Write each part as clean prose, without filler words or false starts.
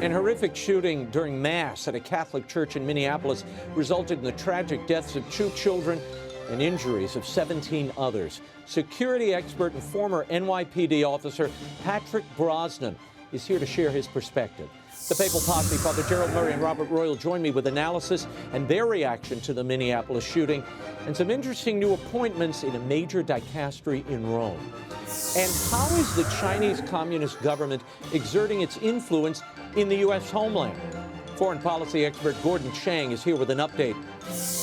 An horrific shooting during Mass at a Catholic church in Minneapolis resulted in the tragic deaths of 2 children and injuries of 17 others. Security expert and former NYPD officer Patrick Brosnan is here to share his perspective. The Papal Posse, Father Gerald Murray and Robert Royal, join me with analysis and their reaction to the Minneapolis shooting and some interesting new appointments in a major dicastery in Rome. And how is the Chinese Communist government exerting its influence in the U.S. homeland? Foreign policy expert Gordon Chang is here with an update.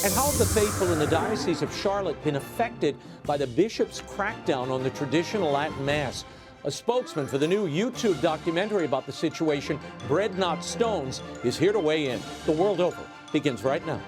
And how have the faithful in the Diocese of Charlotte been affected by the bishop's crackdown on the traditional Latin Mass? A spokesman for the new YouTube documentary about the situation, Bread Not Stones, is here to weigh in. The World Over begins right now.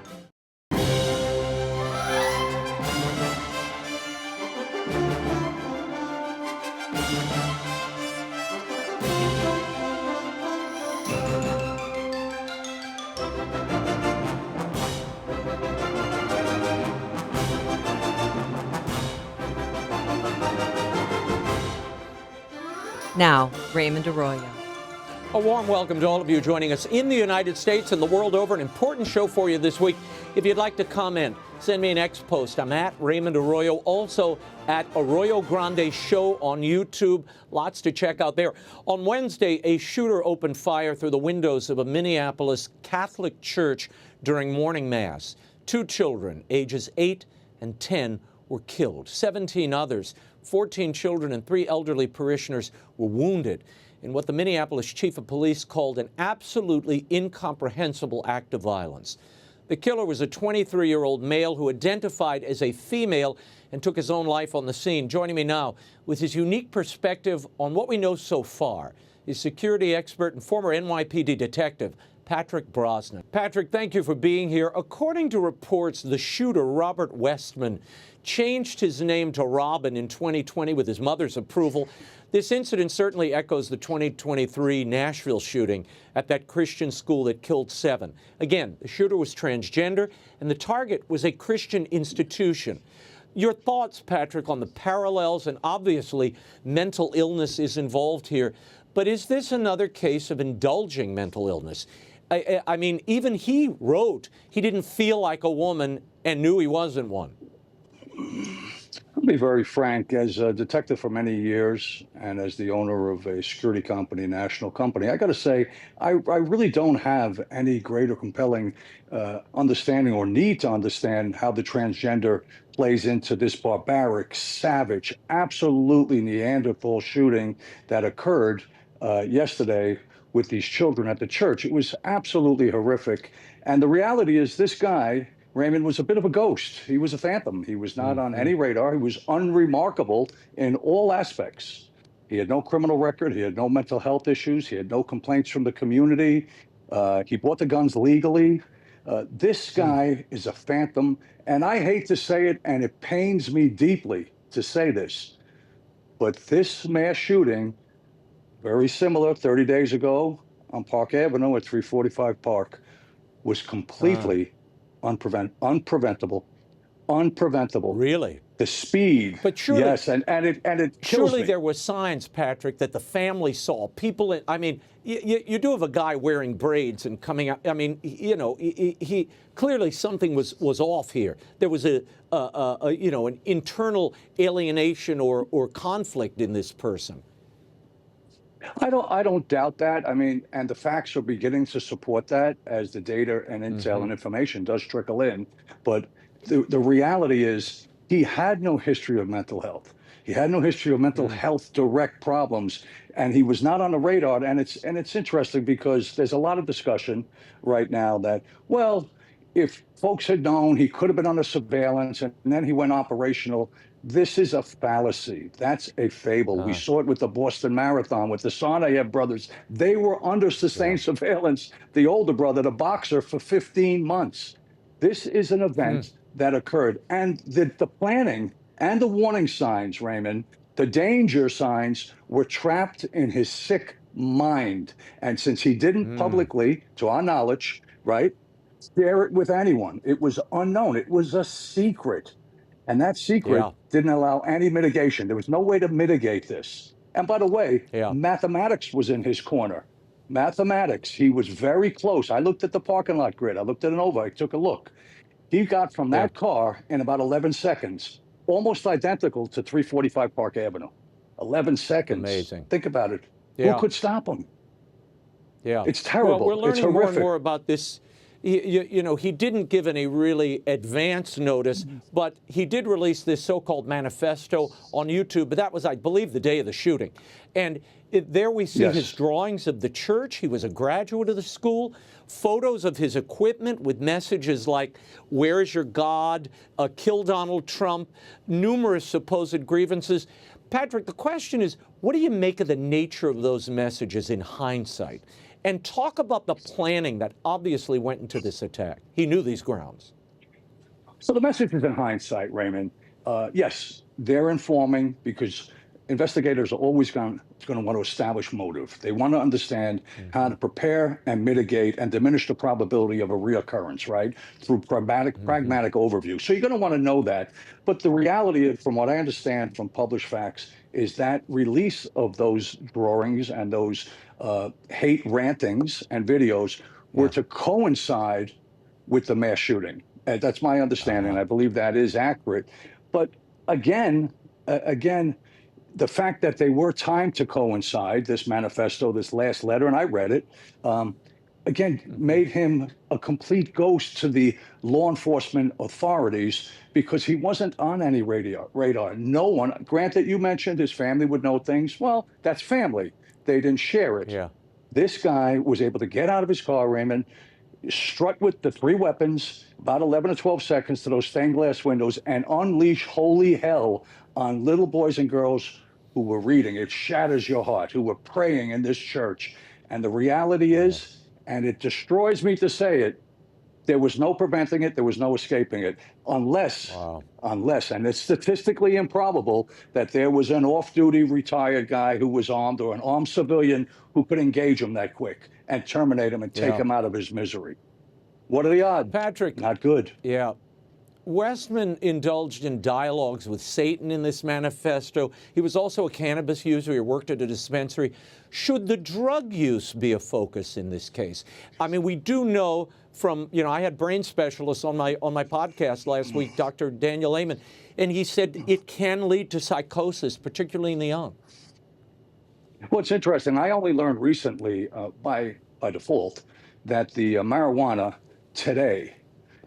Now, Raymond Arroyo. A warm welcome to all of you joining us in the United States and the world over. An important show for you this week. If you'd like to comment, send me an X post. I'm at Raymond Arroyo, also at Arroyo Grande Show on YouTube. Lots to check out there. On Wednesday, a shooter opened fire through the windows of a Minneapolis Catholic church during morning mass. 2 children, ages 8 and 10, were killed. 17 others, 14 children and 3 elderly parishioners were wounded in what the Minneapolis chief of police called an absolutely incomprehensible act of violence. The killer was a 23-year-old male who identified as a female and took his own life on the scene. Joining me now with his unique perspective on what we know so far is security expert and former NYPD detective Patrick Brosnan. Patrick, thank you for being here. According to reports, the shooter, Robert Westman, changed his name to Robin in 2020 with his mother's approval. This incident certainly echoes the 2023 Nashville shooting at that Christian school that killed 7. Again, the shooter was transgender, and the target was a Christian institution. Your thoughts, Patrick, on the parallels, and obviously mental illness is involved here, but is this another case of indulging mental illness? I mean, even he wrote he didn't feel like a woman and knew he wasn't one. I'll be very frank. As a detective for many years and as the owner of a security company, national company, I got to say, I really don't have any greater compelling understanding or need to understand how the transgender plays into this barbaric, savage, absolutely Neanderthal shooting that occurred yesterday with these children at the church. It was absolutely horrific. And the reality is this guy, Raymond, was a bit of a ghost. He was a phantom. He was not on any radar. He was unremarkable in all aspects. He had no criminal record. He had no mental health issues. He had no complaints from the community. He bought the guns legally. This guy is a phantom. And I hate to say it, and it pains me deeply to say this, but this mass shooting, very similar 30 days ago on Park Avenue at 345 Park, was completely unpreventable. Really? The speed. But surely, yes, and it kills surely me. there were signs, Patrick, that the family saw. People, I mean, you do have a guy wearing braids and coming out. I mean, you know, he clearly something was off here. There was an internal alienation or conflict in this person. I don't doubt that. I mean, and the facts are beginning to support that as the data and intel and information does trickle in. But the reality is he had no history of mental health. He had no history of mental health direct problems, and he was not on the radar. And it's interesting because there's a lot of discussion right now that, well, if folks had known, he could have been under surveillance and then he went operational. This is a fallacy. That's a fable. We saw it with the Boston Marathon, with the Tsarnaev brothers. They were under sustained surveillance, the older brother, the boxer, for 15 months. This is an event that occurred. And the planning and the warning signs, Raymond, the danger signs were trapped in his sick mind. And since he didn't publicly, to our knowledge, right, share it with anyone, it was unknown. It was a secret. And that secret didn't allow any mitigation. There was no way to mitigate this. And by the way, mathematics was in his corner. Mathematics. He was very close. I looked at the parking lot grid. I looked at it over. I took a look. He got from that car in about 11 seconds, almost identical to 345 Park Avenue. 11 seconds. Amazing. Think about it. Yeah. Who could stop him? Yeah. It's terrible. Well, we're It's learning more and horrific. more about this. You know, he didn't give any really advance notice, but he did release this so-called manifesto on YouTube. But that was, I believe, the day of the shooting. And there we see his drawings of the church. He was a graduate of the school. Photos of his equipment with messages like, "Where is your God?" "Kill Donald Trump," numerous supposed grievances. Patrick, the question is, what do you make of the nature of those messages in hindsight? And talk about the planning that obviously went into this attack. He knew these grounds. So the message is in hindsight, Raymond. Yes, they're informing because investigators are always going to want to establish motive. They want to understand how to prepare and mitigate and diminish the probability of a reoccurrence, right? Through pragmatic overview. So you're going to want to know that. But the reality is, from what I understand from published facts, is that release of those drawings and those hate rantings and videos were to coincide with the mass shooting. That's my understanding. I believe that is accurate. But again, the fact that they were timed to coincide, this manifesto, this last letter, and I read it, made him a complete ghost to the law enforcement authorities because he wasn't on any radar. No one, granted, you mentioned his family would know things. Well, that's family. They didn't share it. Yeah. This guy was able to get out of his car, Raymond, struck with the 3 weapons, about 11 or 12 seconds to those stained glass windows, and unleash holy hell on little boys and girls who were reading. It shatters your heart, who were praying in this church. And the reality is, and it destroys me to say it, there was no preventing it, there was no escaping it, unless, and it's statistically improbable that there was an off-duty retired guy who was armed or an armed civilian who could engage him that quick and terminate him and take him out of his misery. What are the odds? Patrick. Not good. Yeah. Westman indulged in dialogues with Satan in this manifesto. He was also a cannabis user. He worked at a dispensary. Should the drug use be a focus in this case? I mean, we do know from, I had brain specialists on my podcast last week, Dr. Daniel Amen, and he said it can lead to psychosis, particularly in the young. Well, it's interesting. I only learned recently, by default, that the marijuana today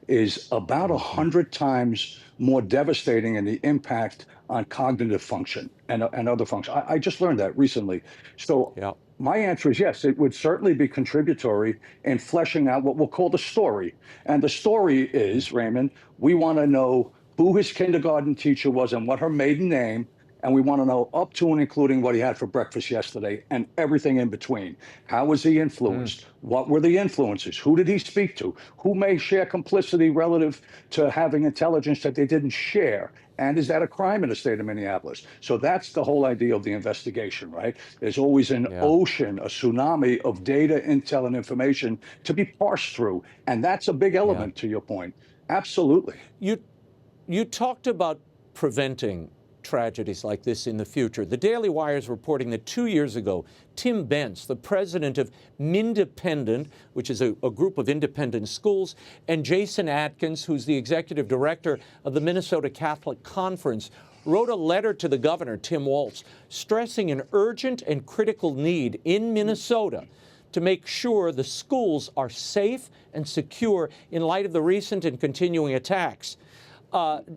is about 100 times more devastating in the impact on cognitive function and other functions. I just learned that recently. So my answer is yes, it would certainly be contributory in fleshing out what we'll call the story. And the story is, Raymond, we want to know who his kindergarten teacher was and what her maiden name, and we want to know up to and including what he had for breakfast yesterday and everything in between. How was he influenced? What were the influences? Who did he speak to? Who may share complicity relative to having intelligence that they didn't share? And is that a crime in the state of Minneapolis? So that's the whole idea of the investigation, right? There's always an ocean, a tsunami of data, intel, and information to be parsed through. And that's a big element to your point. Absolutely. You talked about preventing tragedies like this in the future. The Daily Wire is reporting that 2 years ago, Tim Bentz, the president of Mindependent, which is a group of independent schools, and Jason Atkins, who's the executive director of the Minnesota Catholic Conference, wrote a letter to the governor, Tim Walz, stressing an urgent and critical need in Minnesota to make sure the schools are safe and secure in light of the recent and continuing attacks.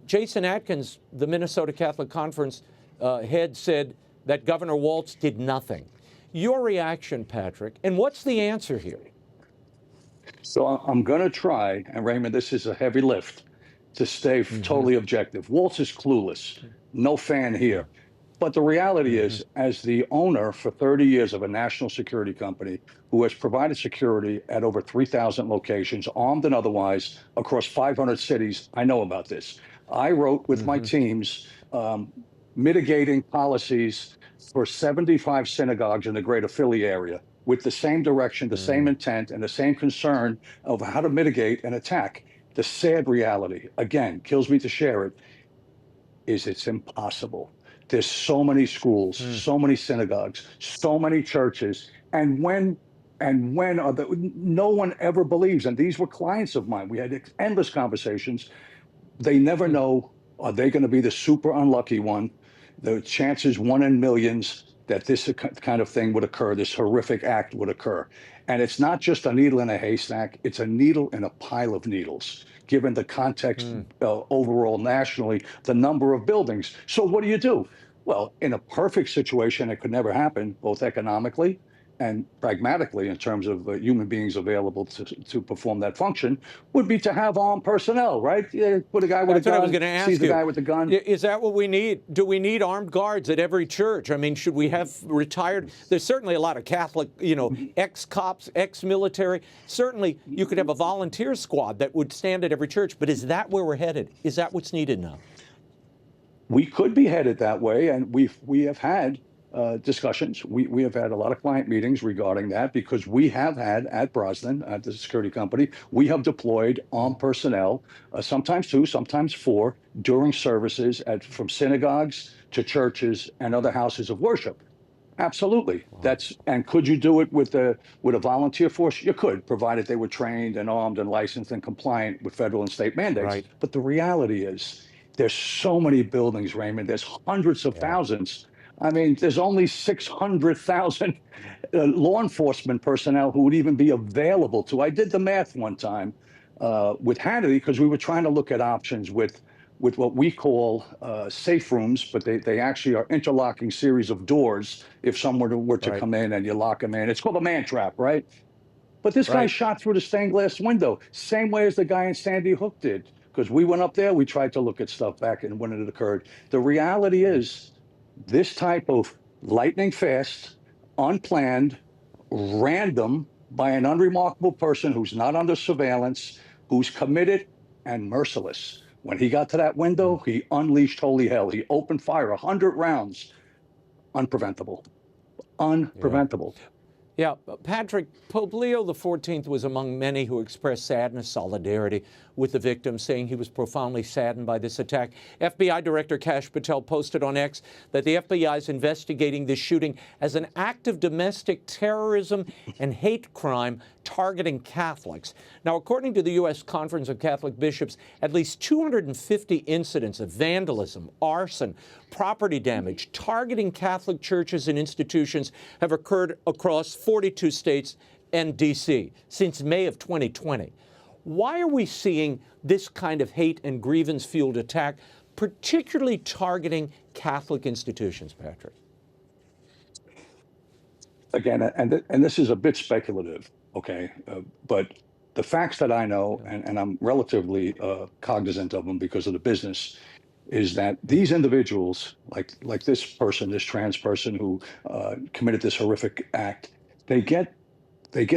Jason Atkins, the Minnesota Catholic Conference head, said that Governor Walz did nothing. Your reaction, Patrick, and what's the answer here? So I'm going to try, and Raymond, this is a heavy lift, to stay totally objective. Walz is clueless. No fan here. But the reality is, as the owner for 30 years of a national security company who has provided security at over 3,000 locations, armed and otherwise, across 500 cities, I know about this. I wrote with my teams mitigating policies for 75 synagogues in the greater Philly area with the same direction, the same intent, and the same concern of how to mitigate an attack. The sad reality, again, kills me to share it, is it's impossible. There's so many schools, so many synagogues, so many churches. And when And when are no one ever believes, and these were clients of mine. We had endless conversations. They never know, are they going to be the super unlucky one? The chances 1 in millions that this kind of thing would occur, this horrific act would occur. And it's not just a needle in a haystack, it's a needle in a pile of needles, given the context overall nationally, the number of buildings. So what do? Well, in a perfect situation, it could never happen, both economically and pragmatically in terms of human beings available to perform that function, would be to have armed personnel, right? Yeah, put a guy with That's a gun, what I was going to ask seize the you. guy with the gun. Is that what we need? Do we need armed guards at every church? I mean, should we have retired? There's certainly a lot of Catholic, ex-cops, ex-military. Certainly, you could have a volunteer squad that would stand at every church. But is that where we're headed? Is that what's needed now? We could be headed that way, and we have had discussions. We have had a lot of client meetings regarding that, because we have had at Brosnan, at the security company, we have deployed armed personnel, sometimes 2, sometimes 4, during services from synagogues to churches and other houses of worship. Absolutely. Wow. And could you do it with a volunteer force? You could, provided they were trained and armed and licensed and compliant with federal and state mandates. Right. But the reality is, there's so many buildings, Raymond. There's hundreds of thousands. I mean, there's only 600,000 law enforcement personnel who would even be available to. I did the math one time with Hannity, because we were trying to look at options with what we call safe rooms, but they actually are interlocking series of doors if someone were to come in and you lock them in. It's called a man trap, right? But this guy shot through the stained glass window, same way as the guy in Sandy Hook did. Because we went up there, we tried to look at stuff back and when it occurred. The reality is, this type of lightning fast, unplanned, random, by an unremarkable person who's not under surveillance, who's committed and merciless. When he got to that window, he unleashed holy hell. He opened fire, 100 rounds, unpreventable. Unpreventable. Yeah, Patrick, Pope Leo XIV was among many who expressed sadness, solidarity with the victims, saying he was profoundly saddened by this attack. FBI Director Kash Patel posted on X that the FBI is investigating this shooting as an act of domestic terrorism and hate crime targeting Catholics. Now, according to the U.S. Conference of Catholic Bishops, at least 250 incidents of vandalism, arson, property damage targeting Catholic churches and institutions have occurred across 42 states and D.C. since May of 2020. Why are we seeing this kind of hate and grievance-fueled attack, particularly targeting Catholic institutions, Patrick? Again, and this is a bit speculative, okay? But the facts that I know, and I'm relatively cognizant of them because of the business, is that these individuals, like this person, this trans person who committed this horrific act, they get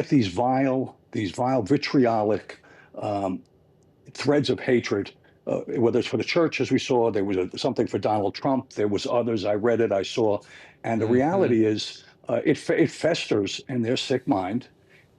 these vile, vitriolic threads of hatred, whether it's for the church, as we saw. There was something for Donald Trump. There was others. I read it. I saw. And the reality is, it festers in their sick mind.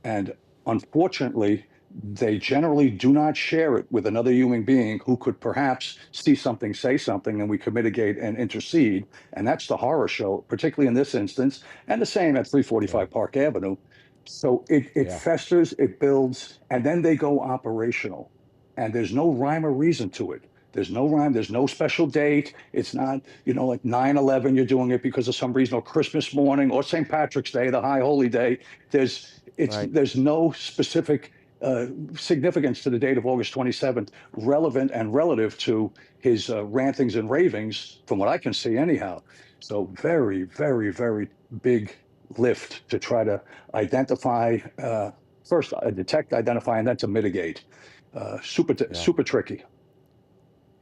And unfortunately, they generally do not share it with another human being who could perhaps see something, say something, and we can mitigate and intercede. And that's the horror show, particularly in this instance, and the same at 345 Park Avenue. So it festers, it builds, and then they go operational. And there's no rhyme or reason to it. There's no rhyme, there's no special date. It's not, like 9/11, you're doing it because of some reason, or Christmas morning, or St. Patrick's Day, the high holy day. There's no specific significance to the date of August 27th, relevant and relative to his rantings and ravings, from what I can see anyhow. So very, very, very big lift to try to identify, first detect, identify, and then to mitigate. Super tricky.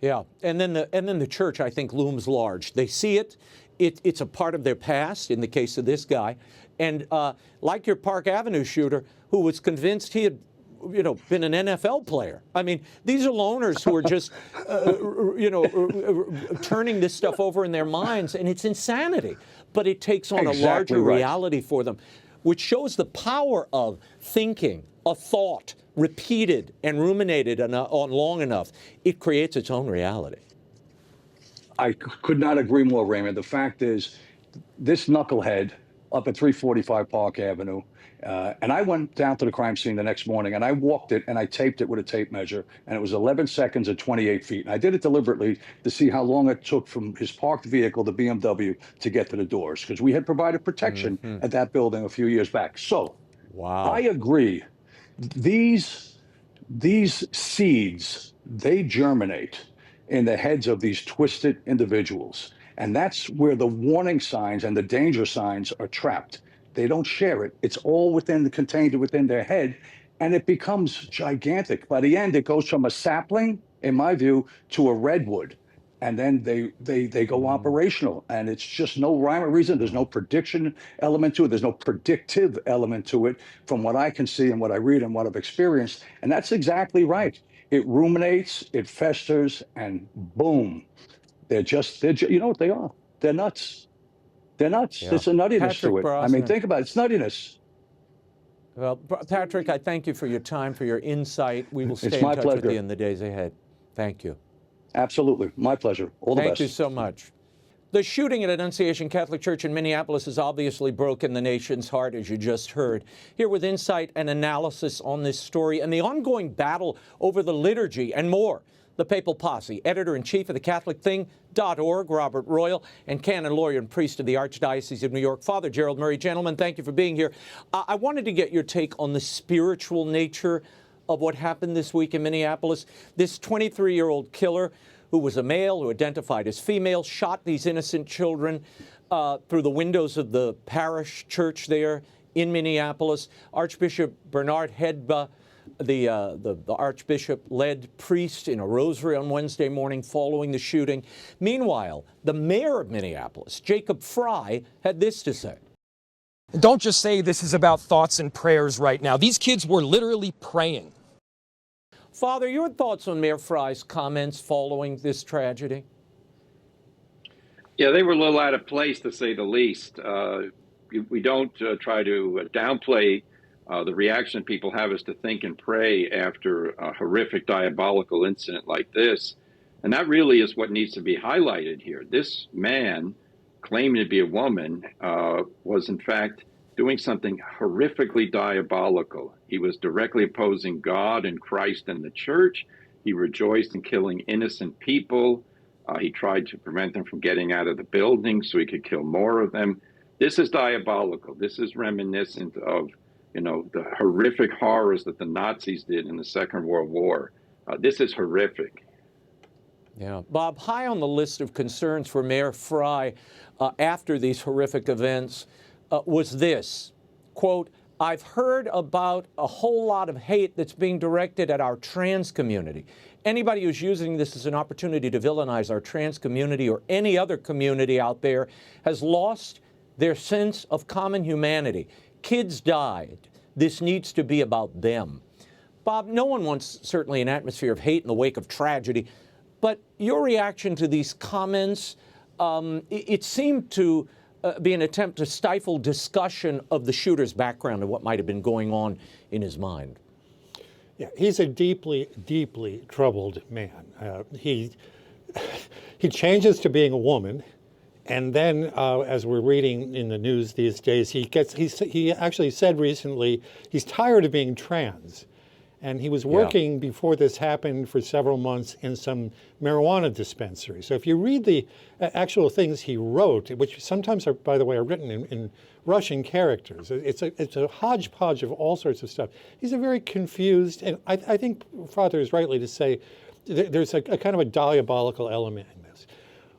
Yeah, and then the church, I think, looms large. They see it. It's a part of their past in the case of this guy, and like your Park Avenue shooter, who was convinced he had, been an NFL player. I mean, these are loners who are just, turning this stuff over in their minds, and it's insanity. But it takes on a larger reality for them, which shows the power of thinking, a thought, repeated and ruminated on long enough. It creates its own reality. I could not agree more, Raymond. The fact is, this knucklehead up at 345 Park Avenue. And I went down to the crime scene the next morning, and I walked it, and I taped it with a tape measure, and it was 11 seconds at 28 feet. And I did it deliberately to see how long it took from his parked vehicle, the BMW, to get to the doors, because we had provided protection at that building a few years back. So I agree. These seeds, they germinate in the heads of these twisted individuals. And that's where the warning signs and the danger signs are trapped. They don't share it. It's all contained within their head, and it becomes gigantic. By the end, it goes from a sapling, in my view, to a redwood. And then they go operational, and it's just no rhyme or reason. There's no prediction element to it. There's no predictive element to it from what I can see and what I read and what I've experienced. And that's exactly right. It ruminates, it festers, and boom. They're you know what they are? They're nuts. They're nuts. Yeah. There's a nuttiness Patrick to it. Brosnan. I mean, think about it. It's nuttiness. Well, Patrick, I thank you for your time, for your insight. We will stay in my touch pleasure. with you in the days ahead. Thank you. Absolutely. My pleasure. All the best. Thank you so much. The shooting at Annunciation Catholic Church in Minneapolis has obviously broken the nation's heart, as you just heard. Here with insight and analysis on this story and the ongoing battle over the liturgy and more, the Papal Posse, editor-in-chief of the CatholicThing.org, Robert Royal, and canon, lawyer, and priest of the Archdiocese of New York, Father Gerald Murray. Gentlemen, thank you for being here. I wanted to get your take on the spiritual nature of what happened this week in Minneapolis. This 23-year-old killer, who was a male, who identified as female, shot these innocent children through the windows of the parish church there in Minneapolis. Archbishop Bernard Hedba, the Archbishop, led priest in a rosary on Wednesday morning following the shooting. Meanwhile, the mayor of Minneapolis, Jacob Fry, had this to say. Don't just say this is about thoughts and prayers right now. These kids were literally praying. Father, your thoughts on Mayor Fry's comments following this tragedy? Yeah, they were a little out of place, to say the least. We don't try to downplay the reaction people have is to think and pray after a horrific, diabolical incident like this. And that really is what needs to be highlighted here. This man, claiming to be a woman, was in fact doing something horrifically diabolical. He was directly opposing God and Christ and the church. He rejoiced in killing innocent people. He tried to prevent them from getting out of the building so he could kill more of them. This is diabolical. This is reminiscent of, the horrific horrors that the Nazis did in the Second World War. This is horrific. Yeah. Bob, high on the list of concerns for Mayor Fry after these horrific events was this, quote, I've heard about a whole lot of hate that's being directed at our trans community. Anybody who's using this as an opportunity to villainize our trans community or any other community out there has lost their sense of common humanity. Kids died. This needs to be about them. Bob, no one wants certainly an atmosphere of hate in the wake of tragedy, but your reaction to these comments, it seemed to be an attempt to stifle discussion of the shooter's background and what might have been going on in his mind. Yeah, he's a deeply, deeply troubled man. He changes to being a woman, and then, as we're reading in the news these days, he actually said recently he's tired of being trans. And he was working before this happened for several months in some marijuana dispensary. So if you read the actual things he wrote, which sometimes are, by the way, are written in Russian characters, it's a hodgepodge of all sorts of stuff. He's a very confused, and I think Father is rightly to say there's a kind of a diabolical element in this.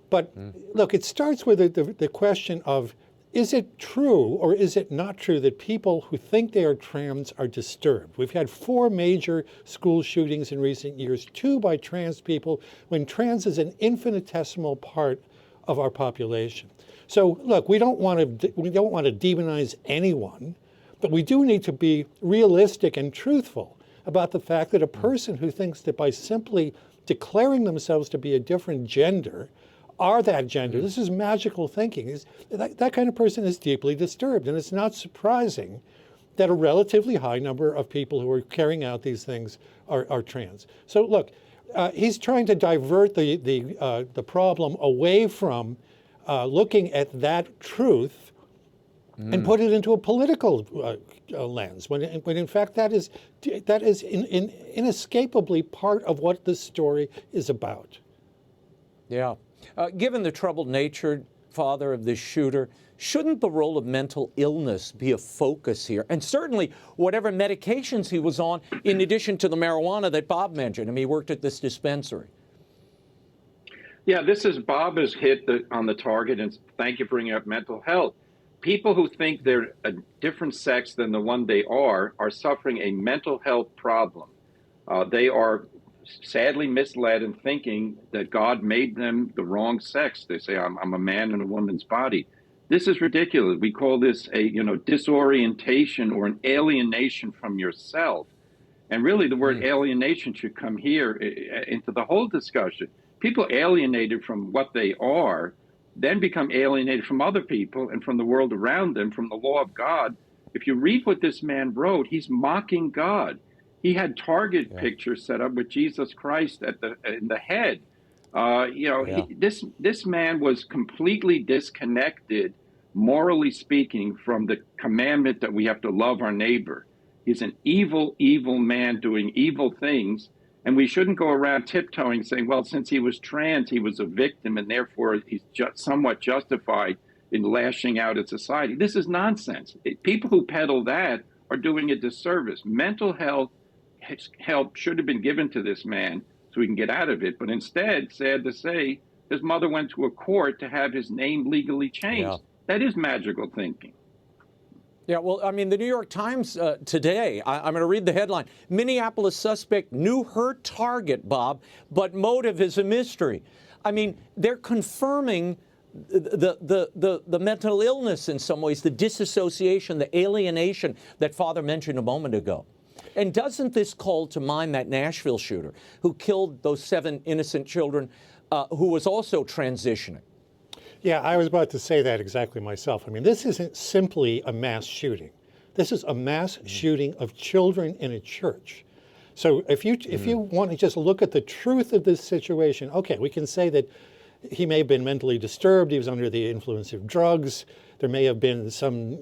But look, it starts with the question of, is it true or is it not true that people who think they are trans are disturbed? We've had 4 major school shootings in recent years, 2 by trans people, when trans is an infinitesimal part of our population. So look, we don't want to demonize anyone, but we do need to be realistic and truthful about the fact that a person who thinks that by simply declaring themselves to be a different gender are that gender. This is magical thinking. That kind of person is deeply disturbed, and it's not surprising that a relatively high number of people who are carrying out these things are trans. So look, he's trying to divert the problem away from looking at that truth and put it into a political lens, when in fact that is inescapably part of what this story is about. Yeah. Given the troubled nature, Father, of this shooter, shouldn't the role of mental illness be a focus here? And certainly whatever medications he was on, in addition to the marijuana that Bob mentioned. I mean, he worked at this dispensary. Yeah, Bob has hit on the target, and thank you for bringing up mental health. People who think they're a different sex than the one they are suffering a mental health problem. They are sadly misled in thinking that God made them the wrong sex. They say, I'm a man in a woman's body. This is ridiculous. We call this a disorientation or an alienation from yourself. And really the word alienation should come here into the whole discussion. People alienated from what they are then become alienated from other people and from the world around them, from the law of God. If you read what this man wrote, he's mocking God. He had target pictures set up with Jesus Christ in the head. This man was completely disconnected, morally speaking, from the commandment that we have to love our neighbor. He's an evil, evil man doing evil things. And we shouldn't go around tiptoeing saying, well, since he was trans, he was a victim, and therefore he's somewhat justified in lashing out at society. This is nonsense. People who peddle that are doing a disservice. Mental health help should have been given to this man so he can get out of it. But instead, sad to say, his mother went to a court to have his name legally changed. Yeah. That is magical thinking. Yeah, well, I mean, the New York Times today, I'm going to read the headline. Minneapolis suspect knew her target, Bob, but motive is a mystery. I mean, they're confirming the mental illness in some ways, the disassociation, the alienation that Father mentioned a moment ago. And doesn't this call to mind that Nashville shooter who killed those 7 innocent children who was also transitioning? Yeah, I was about to say that exactly myself. I mean, this isn't simply a mass shooting. This is a mass shooting of children in a church. So if you want to just look at the truth of this situation, okay, we can say that he may have been mentally disturbed. He was under the influence of drugs. There may have been some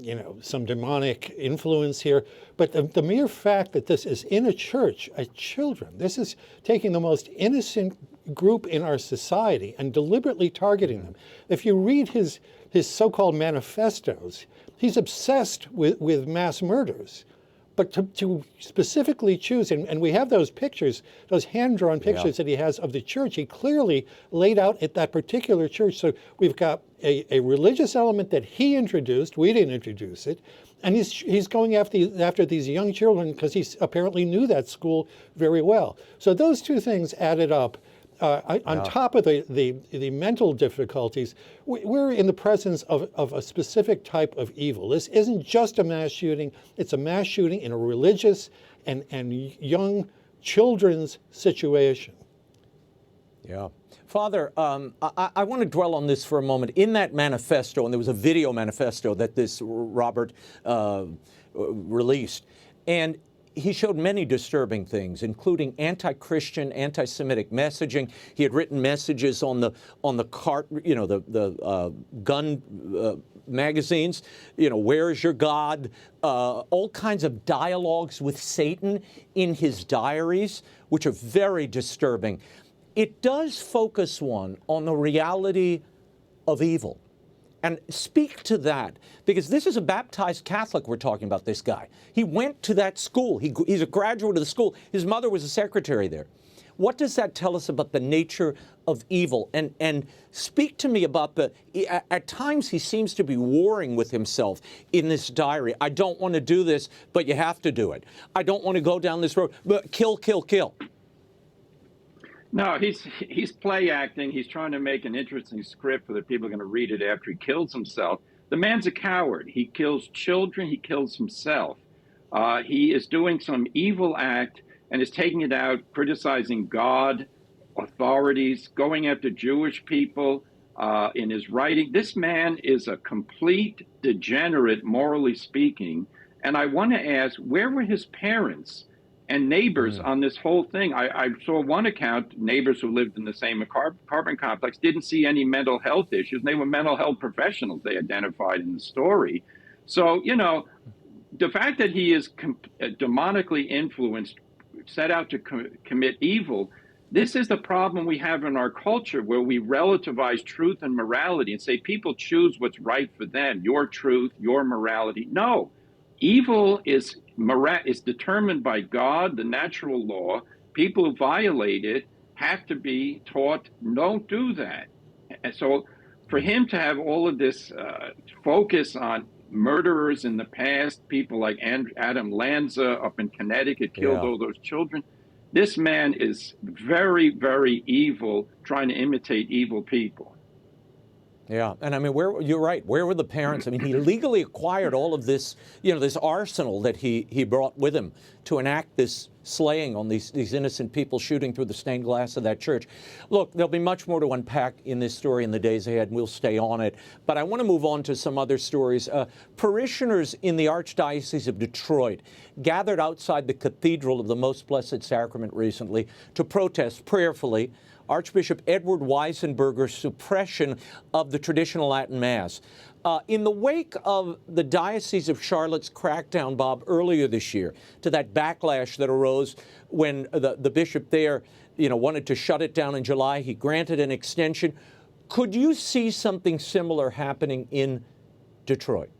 demonic influence here. But the mere fact that this is in a church, children, this is taking the most innocent group in our society and deliberately targeting them. If you read his so-called manifestos, he's obsessed with mass murders. But to specifically choose, and we have those pictures, those hand-drawn pictures that he has of the church, he clearly laid out at that particular church. So we've got a religious element that he introduced, we didn't introduce it, and he's going after these young children because he apparently knew that school very well. So those two things added up. On top of the mental difficulties, we're in the presence of a specific type of evil. This isn't just a mass shooting. It's a mass shooting in a religious and young children's situation. Yeah. Father, I want to dwell on this for a moment. In that manifesto, and there was a video manifesto that this Robert released, and he showed many disturbing things, including anti-Christian, anti-Semitic messaging. He had written messages on the cart, the gun magazines. Where is your God? All kinds of dialogues with Satan in his diaries, which are very disturbing. It does focus one on the reality of evil. And speak to that, because this is a baptized Catholic we're talking about, this guy. He went to that school. He's a graduate of the school. His mother was a secretary there. What does that tell us about the nature of evil? And speak to me about at times he seems to be warring with himself in this diary. I don't want to do this, but you have to do it. I don't want to go down this road, but kill, kill, kill. No, he's play acting. He's trying to make an interesting script for the people are going to read it after he kills himself. The man's a coward. He kills children. He kills himself. He is doing some evil act and is taking it out, criticizing God, authorities, going after Jewish people in his writing. This man is a complete degenerate, morally speaking. And I want to ask, where were his parents and neighbors on this whole thing? I saw one account, neighbors who lived in the same apartment complex didn't see any mental health issues. And they were mental health professionals they identified in the story. So, the fact that he is demonically influenced, set out to commit evil, this is the problem we have in our culture, where we relativize truth and morality and say people choose what's right for them, your truth, your morality. No, evil is determined by God, the natural law. People who violate it have to be taught, don't do that. And so for him to have all of this focus on murderers in the past, people like Adam Lanza up in Connecticut killed all those children. This man is very, very evil, trying to imitate evil people. Yeah, and I mean, you're right. Where were the parents? I mean, he legally acquired all of this, this arsenal that he brought with him to enact this slaying on these innocent people, shooting through the stained glass of that church. Look, there'll be much more to unpack in this story in the days ahead, and we'll stay on it. But I want to move on to some other stories. Parishioners in the Archdiocese of Detroit gathered outside the Cathedral of the Most Blessed Sacrament recently to protest prayerfully Archbishop Edward Weisenberger's suppression of the traditional Latin Mass. In the wake of the Diocese of Charlotte's crackdown, Bob, earlier this year, to that backlash that arose when the bishop there, wanted to shut it down in July, he granted an extension. Could you see something similar happening in Detroit?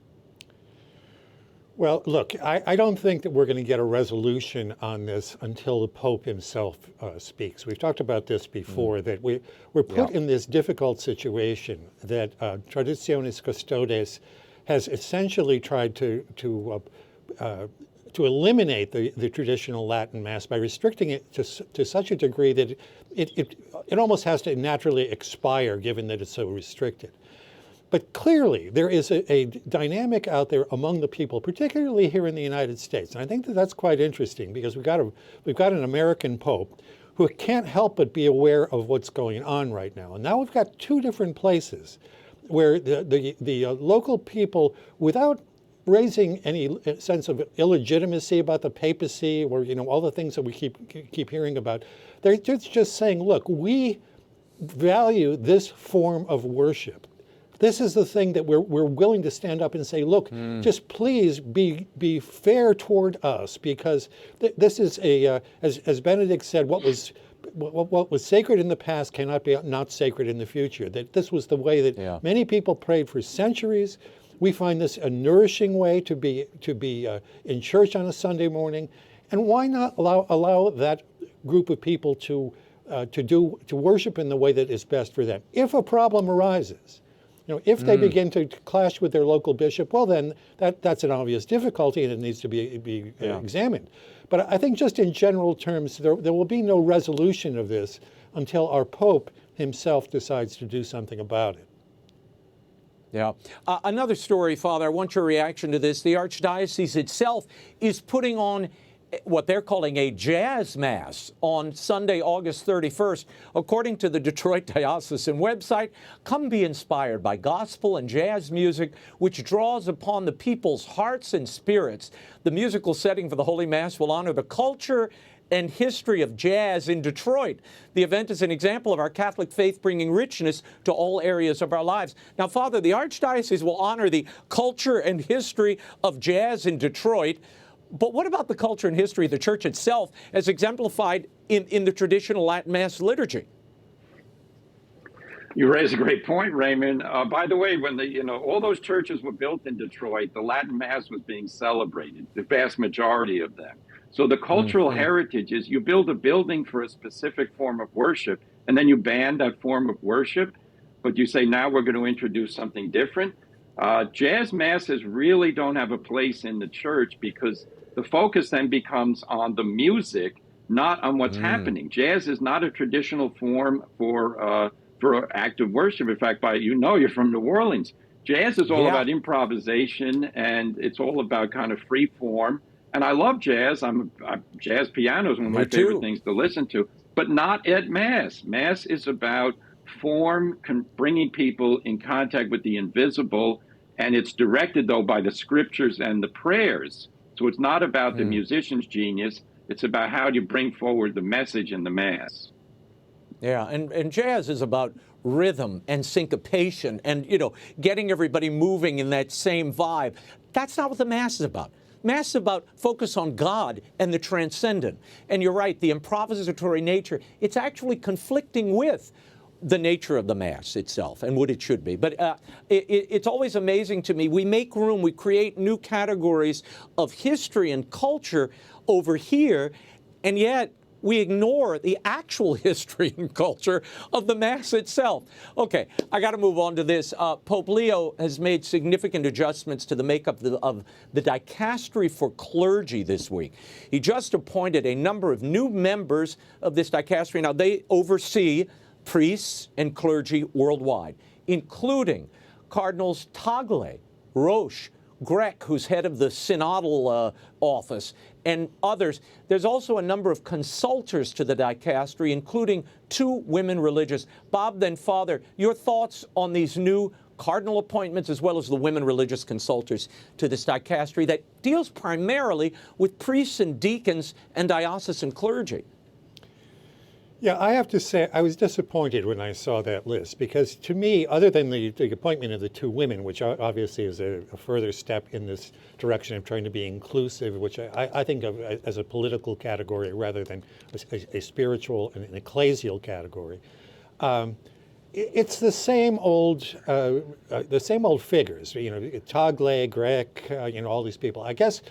Well, look, I don't think that we're going to get a resolution on this until the Pope himself speaks. We've talked about this before, that we're put in this difficult situation that Traditionis Custodes has essentially tried to eliminate the traditional Latin Mass by restricting it to such a degree that it almost has to naturally expire, given that it's so restricted. But clearly, there is a dynamic out there among the people, particularly here in the United States. And I think that that's quite interesting, because we've got an American Pope who can't help but be aware of what's going on right now. And now we've got two different places where the local people, without raising any sense of illegitimacy about the papacy or all the things that we keep hearing about, they're just saying, look, we value this form of worship. This is the thing that we're willing to stand up and say, look, just please be fair toward us, because this is as Benedict said, what was sacred in the past cannot be not sacred in the future. That this was the way that many people prayed for centuries. We find this a nourishing way to be in church on a Sunday morning, and why not allow that group of people to worship in the way that is best for them? If a problem arises, if they begin to clash with their local bishop, well, then that's an obvious difficulty, and it needs to be examined. But I think just in general terms, there will be no resolution of this until our Pope himself decides to do something about it. Yeah. Another story, Father, I want your reaction to this. The Archdiocese itself is putting on what they're calling a jazz mass on Sunday, August 31st. According to the Detroit Diocesan website, come be inspired by gospel and jazz music, which draws upon the people's hearts and spirits. The musical setting for the Holy Mass will honor the culture and history of jazz in Detroit. The event is an example of our Catholic faith bringing richness to all areas of our lives. Now, Father, the Archdiocese will honor the culture and history of jazz in Detroit. But what about the culture and history of the Church itself as exemplified in the traditional Latin Mass liturgy? You raise a great point, Raymond. By the way, when all those churches were built in Detroit, the Latin Mass was being celebrated, the vast majority of them. So the cultural heritage is you build a building for a specific form of worship, and then you ban that form of worship, but you say, now we're going to introduce something different. Jazz masses really don't have a place in the church, because the focus then becomes on the music, not on what's happening. Jazz is not a traditional form for active worship. In fact, you're from New Orleans. Jazz is all about improvisation, and it's all about kind of free form. And I love jazz. Jazz piano is one of my favorite things to listen to, but not at Mass. Mass is about form, bringing people in contact with the invisible, and it's directed, though, by the scriptures and the prayers. So it's not about the musician's genius. It's about how do you bring forward the message in the Mass. Yeah, and jazz is about rhythm and syncopation and, getting everybody moving in that same vibe. That's not what the Mass is about. Mass is about focus on God and the transcendent. And you're right, the improvisatory nature, it's actually conflicting with the nature of the Mass itself and what it should be. But it's always amazing to me. We make room, we create new categories of history and culture over here, and yet we ignore the actual history and culture of the Mass itself. Okay, I got to move on to this. Pope Leo has made significant adjustments to the makeup of the dicastery for clergy this week. He just appointed a number of new members of this dicastery. Now, they oversee priests and clergy worldwide, including Cardinals Tagle, Roche, Grech, who's head of the synodal office, and others. There's also a number of consultors to the dicastery, including 2 women religious. Bob, then Father, your thoughts on these new cardinal appointments as well as the women religious consultors to this dicastery that deals primarily with priests and deacons and diocesan clergy. Yeah, I have to say I was disappointed when I saw that list because to me, other than the appointment of the 2 women, which obviously is a further step in this direction of trying to be inclusive, which I think of as a political category rather than a spiritual and an ecclesial category, it's the same old figures. You know, Tagle, Grech, all these people. I guess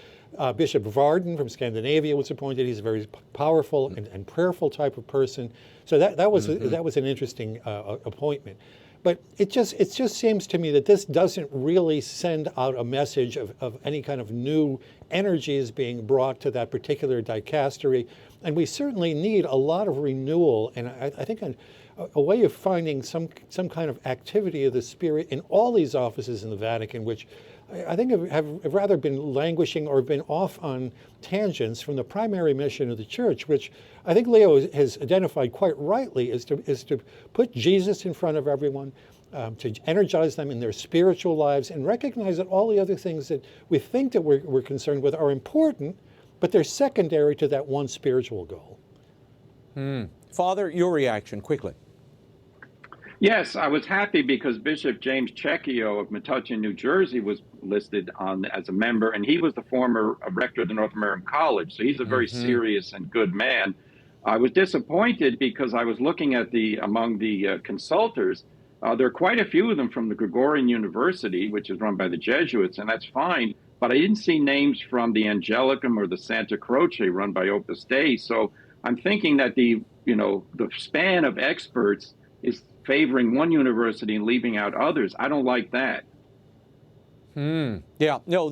Bishop Varden from Scandinavia was appointed. He's a very powerful and prayerful type of person. So that was an interesting appointment. But it just seems to me that this doesn't really send out a message of any kind of new energies being brought to that particular dicastery. And we certainly need a lot of renewal. And I think a way of finding some kind of activity of the Spirit in all these offices in the Vatican, which I think have rather been languishing or been off on tangents from the primary mission of the Church, which I think Leo has identified quite rightly is to put Jesus in front of everyone, to energize them in their spiritual lives, and recognize that all the other things that we think that we're concerned with are important, but they're secondary to that one spiritual goal. Father, your reaction, quickly. Yes, I was happy because Bishop James Checchio of Metuchen, New Jersey, was listed on as a member, and he was the former rector of the North American College, so he's a very serious and good man. I was disappointed because I was looking at among the consultors, there are quite a few of them from the Gregorian University, which is run by the Jesuits, and that's fine, but I didn't see names from the Angelicum or the Santa Croce run by Opus Dei, so I'm thinking that the span of experts is favoring one university and leaving out others. I don't like that. Yeah, no,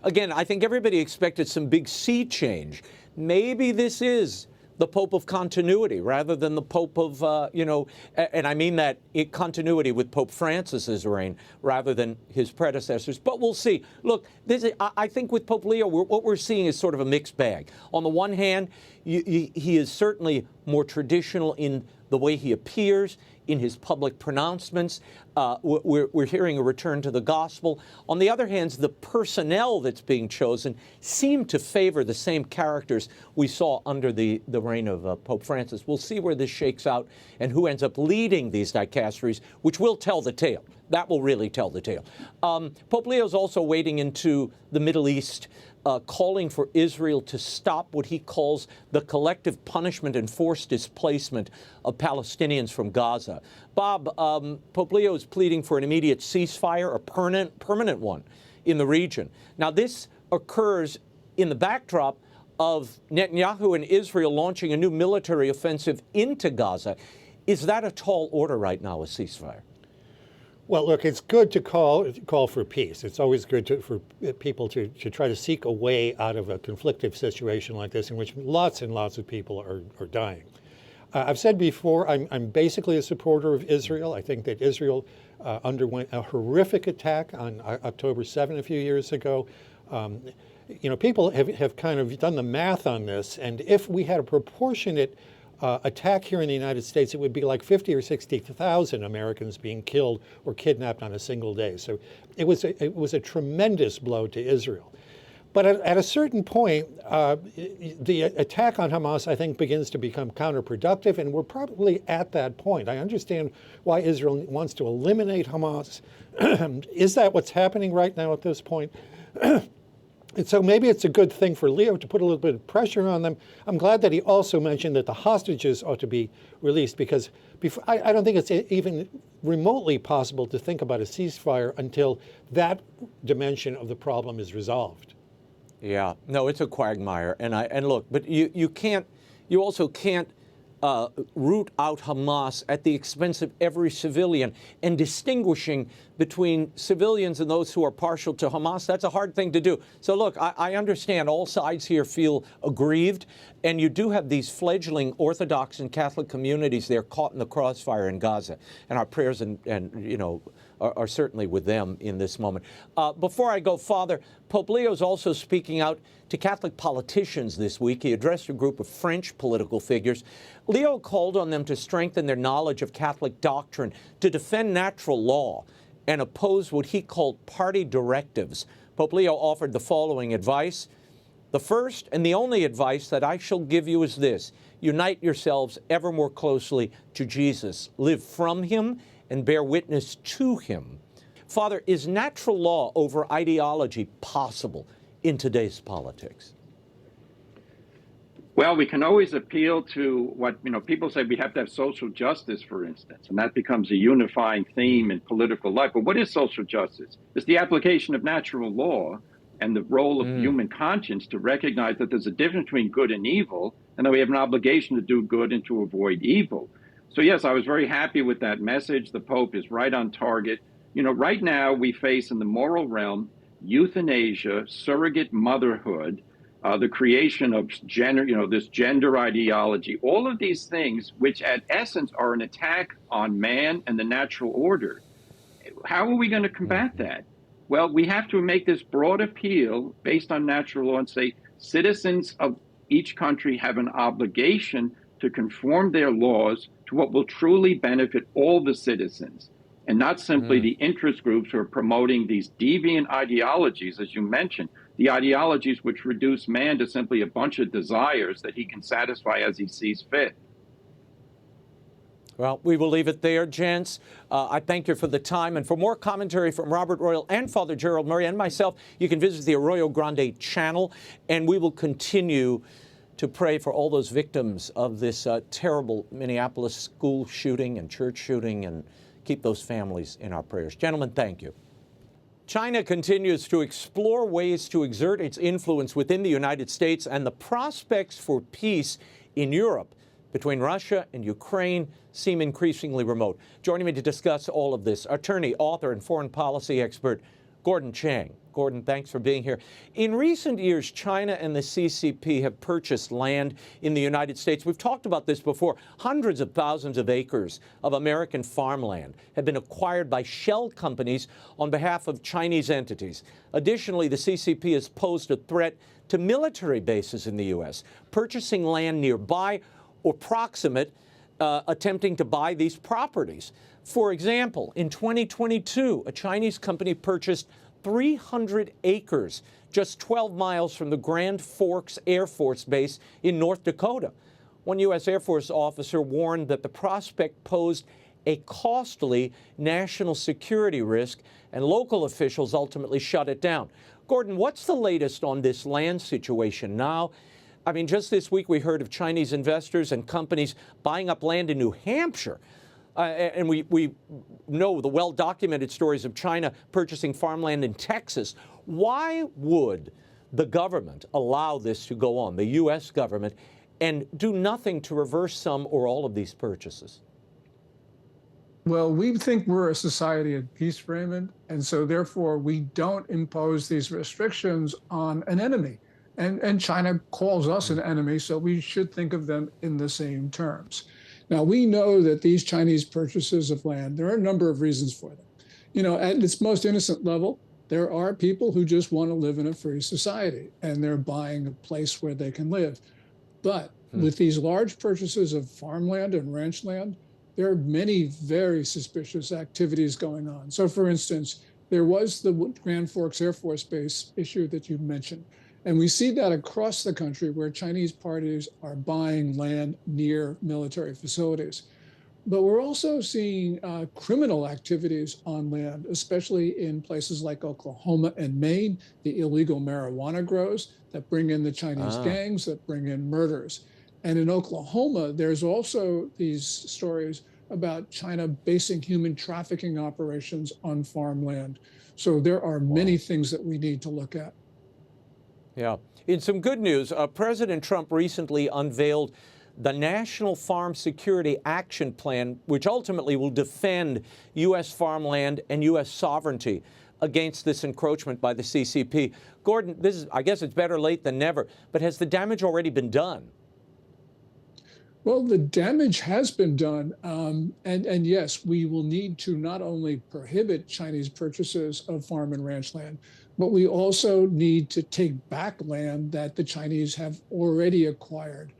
again, I think everybody expected some big sea change. Maybe this is the Pope of continuity rather than the Pope of, and I mean that continuity with Pope Francis's reign rather than his predecessors. But we'll see. Look, I think with Pope Leo, what we're seeing is sort of a mixed bag. On the one hand, he is certainly more traditional in the way he appears, in his public pronouncements. We're hearing a return to the gospel. On the other hand, the personnel that's being chosen seem to favor the same characters we saw under the reign of Pope Francis. We'll see where this shakes out and who ends up leading these dicasteries, which will tell the tale. That will really tell the tale. Pope Leo's also wading into the Middle East, calling for Israel to stop what he calls the collective punishment and forced displacement of Palestinians from Gaza. Bob, Pope Leo is pleading for an immediate ceasefire, a permanent one in the region. Now, this occurs in the backdrop of Netanyahu and Israel launching a new military offensive into Gaza. Is that a tall order right now, a ceasefire? Well, look, it's good to call for peace. It's always good for people to try to seek a way out of a conflictive situation like this in which lots and lots of people are dying. I've said before, I'm basically a supporter of Israel. I think that Israel underwent a horrific attack on October 7 a few years ago. People have kind of done the math on this, and if we had a proportionate attack here in the United States, it would be like 50 or 60,000 Americans being killed or kidnapped on a single day. So it was a tremendous blow to Israel. But at a certain point, the attack on Hamas, I think, begins to become counterproductive, and we're probably at that point. I understand why Israel wants to eliminate Hamas. Is that what's happening right now at this point? And so maybe it's a good thing for Leo to put a little bit of pressure on them. I'm glad that he also mentioned that the hostages ought to be released, because I don't think it's even remotely possible to think about a ceasefire until that dimension of the problem is resolved. Yeah, no, it's a quagmire, and look, but you also can't root out Hamas at the expense of every civilian, and distinguishing between civilians and those who are partial to Hamas, that's a hard thing to do. So look, I understand all sides here feel aggrieved, and you do have these fledgling Orthodox and Catholic communities there caught in the crossfire in Gaza, and our prayers are certainly with them in this moment. Before I go, Father, Pope Leo is also speaking out to Catholic politicians this week. He addressed a group of French political figures. Leo called on them to strengthen their knowledge of Catholic doctrine, to defend natural law, and oppose what he called party directives. Pope Leo offered the following advice. The first and the only advice that I shall give you is this: unite yourselves ever more closely to Jesus. Live from him and bear witness to him. Father, is natural law over ideology possible in today's politics? Well, we can always appeal to what, people say we have to have social justice, for instance, and that becomes a unifying theme in political life. But what is social justice? It's the application of natural law and the role of human conscience to recognize that there's a difference between good and evil, and that we have an obligation to do good and to avoid evil. So yes, I was very happy with that message. The Pope is right on target. Right now we face in the moral realm euthanasia, surrogate motherhood, the creation of gender, this gender ideology, all of these things, which at essence are an attack on man and the natural order. How are we going to combat that? Well, we have to make this broad appeal based on natural law and say citizens of each country have an obligation to conform their laws to what will truly benefit all the citizens, and not simply the interest groups who are promoting these deviant ideologies, as you mentioned, the ideologies which reduce man to simply a bunch of desires that he can satisfy as he sees fit. Well, we will leave it there, gents. I thank you for the time. And for more commentary from Robert Royal and Father Gerald Murray and myself, you can visit the Arroyo Grande channel. And we will continue to pray for all those victims of this terrible Minneapolis school shooting and church shooting, and keep those families in our prayers. Gentlemen, thank you. China continues to explore ways to exert its influence within the United States, and the prospects for peace in Europe between Russia and Ukraine seem increasingly remote. Joining me to discuss all of this, attorney, author, and foreign policy expert Gordon Chang. Gordon, thanks for being here. In recent years, China and the CCP have purchased land in the United States. We've talked about this before. Hundreds of thousands of acres of American farmland have been acquired by shell companies on behalf of Chinese entities. Additionally, the CCP has posed a threat to military bases in the U.S., purchasing land nearby or proximate, attempting to buy these properties. For example, in 2022, a Chinese company purchased 300 acres just 12 miles from the Grand Forks Air Force Base in North Dakota. One U.S. Air Force officer warned that the prospect posed a costly national security risk, and local officials ultimately shut it down. Gordon, what's the latest on this land situation now? I mean, just this week we heard of Chinese investors and companies buying up land in New Hampshire. And we know the well-documented stories of China purchasing farmland in Texas. Why would the government allow this to go on, the U.S. government, and do nothing to reverse some or all of these purchases? Well, we think we're a society at peace, Raymond, and so therefore we don't impose these restrictions on an enemy. And China calls us an enemy, so we should think of them in the same terms. Now, we know that these Chinese purchases of land, there are a number of reasons for them. At its most innocent level, there are people who just want to live in a free society, and they're buying a place where they can live. But with these large purchases of farmland and ranch land, there are many very suspicious activities going on. So, for instance, there was the Grand Forks Air Force Base issue that you mentioned. And we see that across the country where Chinese parties are buying land near military facilities. But we're also seeing criminal activities on land, especially in places like Oklahoma and Maine, the illegal marijuana grows that bring in the Chinese gangs, that bring in murders. And in Oklahoma, there's also these stories about China basing human trafficking operations on farmland. So there are many things that we need to look at. Yeah. In some good news, President Trump recently unveiled the National Farm Security Action Plan, which ultimately will defend U.S. farmland and U.S. sovereignty against this encroachment by the CCP. Gordon, I guess it's better late than never, but has the damage already been done? Well, the damage has been done. And yes, we will need to not only prohibit Chinese purchases of farm and ranch land, but we also need to take back land that the Chinese have already acquired.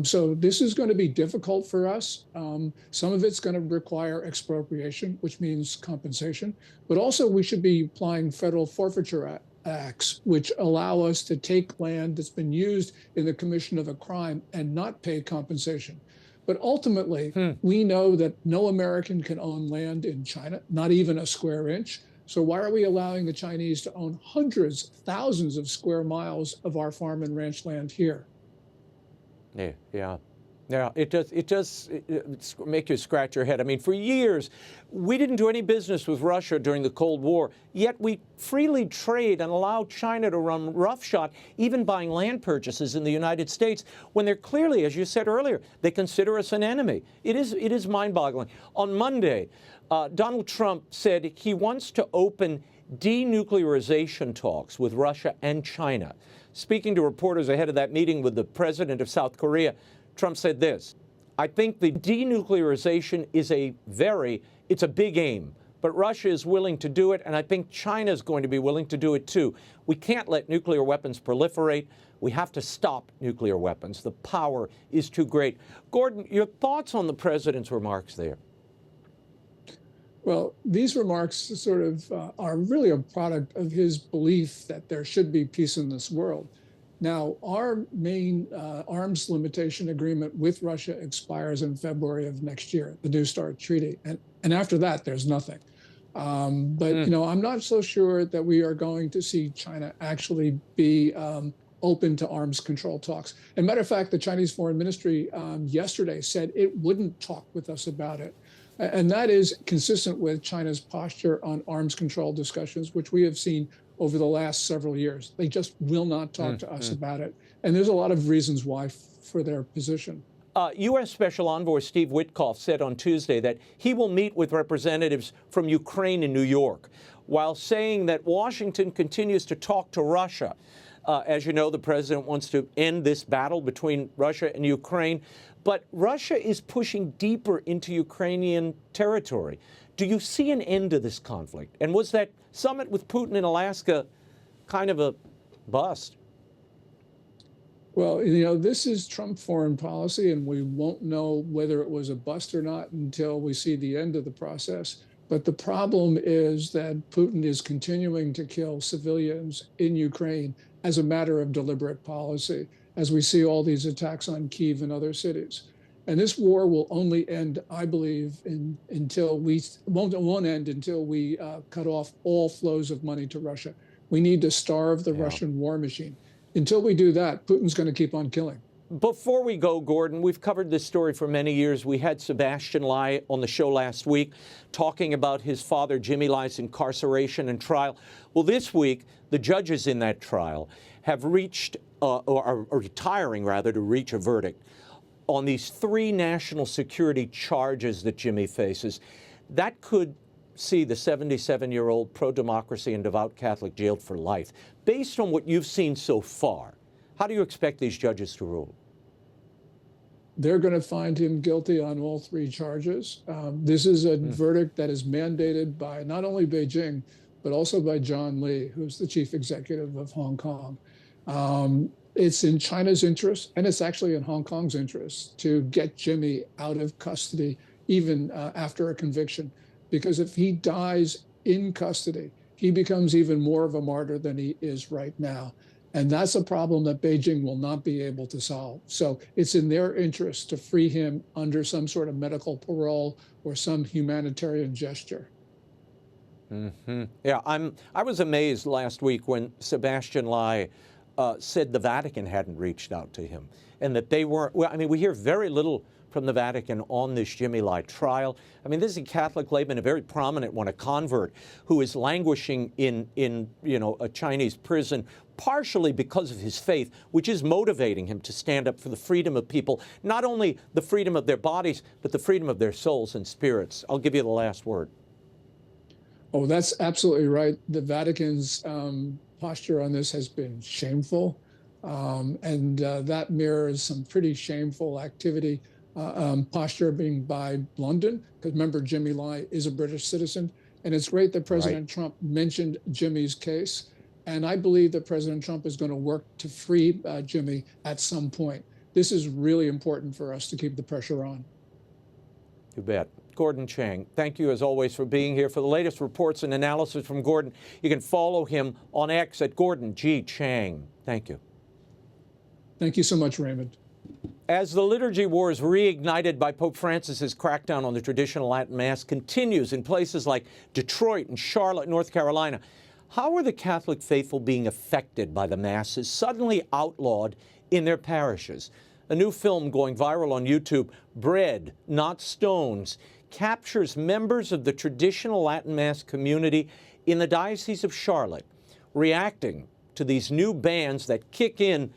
So this is going to be difficult for us. Some of it's going to require expropriation, which means compensation, but also we should be applying federal forfeiture acts, which allow us to take land that's been used in the commission of a crime and not pay compensation. But ultimately, we know that no American can own land in China, not even a square inch. So why are we allowing the Chinese to own hundreds, thousands of square miles of our farm and ranch land here? Yeah. It does make you scratch your head. I mean, for years, we didn't do any business with Russia during the Cold War, yet we freely trade and allow China to run roughshod, even buying land purchases in the United States, when they're clearly, as you said earlier, they consider us an enemy. It is mind-boggling. On Monday, Donald Trump said he wants to open denuclearization talks with Russia and China. Speaking to reporters ahead of that meeting with the president of South Korea, Trump said this: I think the denuclearization is it's a big aim, but Russia is willing to do it, and I think China is going to be willing to do it too. We can't let nuclear weapons proliferate. We have to stop nuclear weapons. The power is too great. Gordon, your thoughts on the president's remarks there? Well, these remarks sort of are really a product of his belief that there should be peace in this world. Now, our main arms limitation agreement with Russia expires in February of next year, the New START treaty. And after that, there's nothing. But I'm not so sure that we are going to see China actually be open to arms control talks. As a matter of fact, the Chinese Foreign Ministry yesterday said it wouldn't talk with us about it. And that is consistent with China's posture on arms control discussions, which we have seen over the last several years. They just will not talk to us about it. And there's a lot of reasons why for their position. U.S. Special Envoy Steve Witkoff said on Tuesday that he will meet with representatives from Ukraine in New York, while saying that Washington continues to talk to Russia. As you know, the president wants to end this battle between Russia and Ukraine, but Russia is pushing deeper into Ukrainian territory. Do you see an end to this conflict? And was that summit with Putin in Alaska kind of a bust? Well, this is Trump foreign policy, and we won't know whether it was a bust or not until we see the end of the process. But the problem is that Putin is continuing to kill civilians in Ukraine as a matter of deliberate policy, as we see all these attacks on Kyiv and other cities. And this war will only end, I believe, won't end until we cut off all flows of money to Russia. We need to starve the Russian war machine. Until we do that, Putin's going to keep on killing. Before we go, Gordon, we've covered this story for many years. We had Sebastian Lai on the show last week talking about his father, Jimmy Lai's incarceration and trial. Well, this week, the judges in that trial have reached, or are retiring rather, to reach a verdict on these 3 national security charges that Jimmy faces. That could see the 77-year-old pro-democracy and devout Catholic jailed for life. Based on what you've seen so far, how do you expect these judges to rule? They're going to find him guilty on all 3 charges. This is a verdict that is mandated by not only Beijing, but also by John Lee, who's the chief executive of Hong Kong. It's in China's interest, and it's actually in Hong Kong's interest, to get Jimmy out of custody even after a conviction. Because if he dies in custody, he becomes even more of a martyr than he is right now. And that's a problem that Beijing will not be able to solve. So it's in their interest to free him under some sort of medical parole or some humanitarian gesture. Mm-hmm. Yeah, I was amazed last week when Sebastian Lai said the Vatican hadn't reached out to him and that they weren't. Well, I mean, we hear very little from the Vatican on this Jimmy Lai trial. I mean, this is a Catholic layman, a very prominent one, a convert who is languishing in a Chinese prison, partially because of his faith, which is motivating him to stand up for the freedom of people, not only the freedom of their bodies, but the freedom of their souls and spirits. I'll give you the last word. Oh, that's absolutely right. The Vatican's posture on this has been shameful, and that mirrors some pretty shameful activity, posture being by London, because remember, Jimmy Lai is a British citizen, and it's great that President Trump mentioned Jimmy's case, and I believe that President Trump is going to work to free Jimmy at some point. This is really important for us to keep the pressure on. You bet. Gordon Chang, thank you as always for being here. For the latest reports and analysis from Gordon, you can follow him on X at Gordon G. Chang. Thank you. Thank you so much, Raymond. As the liturgy wars reignited by Pope Francis's crackdown on the traditional Latin Mass continues in places like Detroit and Charlotte, North Carolina, how are the Catholic faithful being affected by the Masses suddenly outlawed in their parishes? A new film going viral on YouTube, Bread, Not Stones, captures members of the traditional Latin Mass community in the Diocese of Charlotte reacting to these new bans that kick in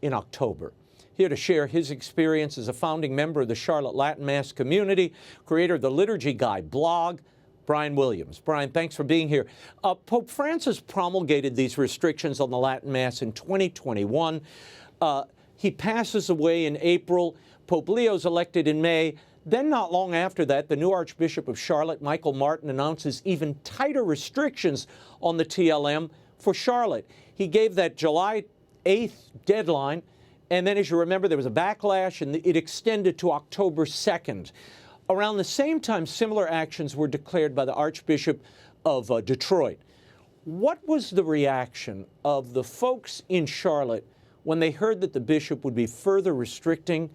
October. Here to share his experience as a founding member of the Charlotte Latin Mass community, creator of the Liturgy Guide blog, Brian Williams. Brian, thanks for being here. Pope Francis promulgated these restrictions on the Latin Mass in 2021. He passes away in April. Pope Leo's elected in May. Then not long after that, the new Archbishop of Charlotte, Michael Martin, announces even tighter restrictions on the TLM for Charlotte. He gave that July 8th deadline, and then as you remember, there was a backlash, and it extended to October 2nd. Around the same time, similar actions were declared by the Archbishop of Detroit. What was the reaction of the folks in Charlotte when they heard that the bishop would be further restricting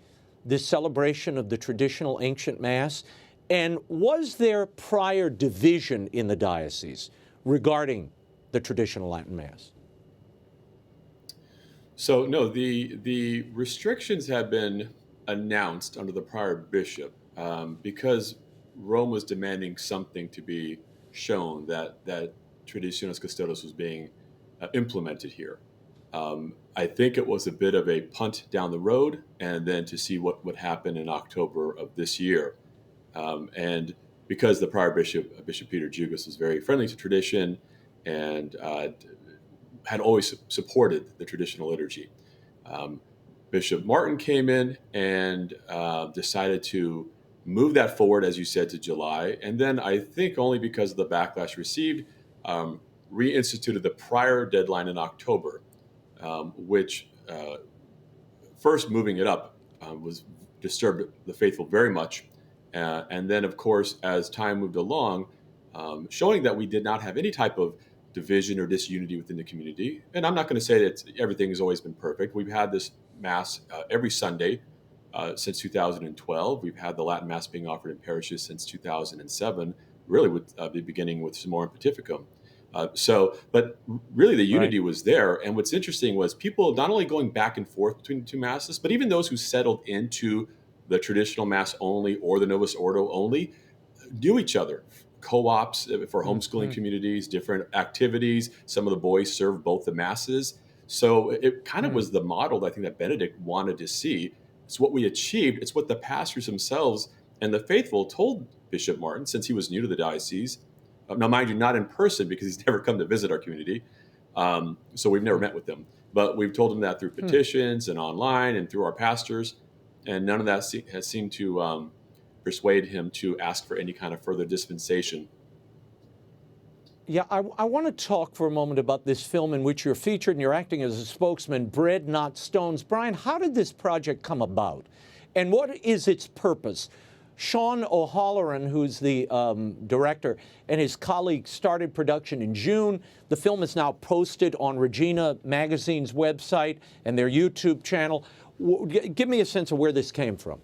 this celebration of the traditional ancient Mass? And was there prior division in the diocese regarding the traditional Latin Mass? So, no, the restrictions have been announced under the prior bishop because Rome was demanding something to be shown that Traditionis Custodes was being implemented here. I think it was a bit of a punt down the road, and then to see what would happen in October of this year. And because the prior bishop, Bishop Peter Jugas, was very friendly to tradition and had always supported the traditional liturgy. Bishop Martin came in and decided to move that forward, as you said, to July. And then I think only because of the backlash received, reinstituted the prior deadline in October. Which first moving it up was disturbed the faithful very much. And then, of course, as time moved along, showing that we did not have any type of division or disunity within the community. And I'm not going to say that everything has always been perfect. We've had this Mass every Sunday since 2012. We've had the Latin Mass being offered in parishes since 2007, really with the beginning with Summorum Pontificum. But really the unity was there. And what's interesting was people not only going back and forth between the two Masses, but even those who settled into the traditional Mass only or the Novus Ordo only knew each other. Co-ops for homeschooling communities, different activities. Some of the boys served both the Masses. So it kind of was the model that I think that Benedict wanted to see. It's what we achieved. It's what the pastors themselves and the faithful told Bishop Martin, since he was new to the diocese. Now, mind you, not in person because he's never come to visit our community. So we've never met with him. But we've told him that through petitions and online and through our pastors. And none of that has seemed to persuade him to ask for any kind of further dispensation. Yeah, I want to talk for a moment about this film in which you're featured and you're acting as a spokesman, Bread, Not Stones. Brian, how did this project come about? And what is its purpose? Sean O'Halloran, who's the director, and his colleagues started production in June. The film is now posted on Regina Magazine's website and their YouTube channel. Give me a sense of where this came from.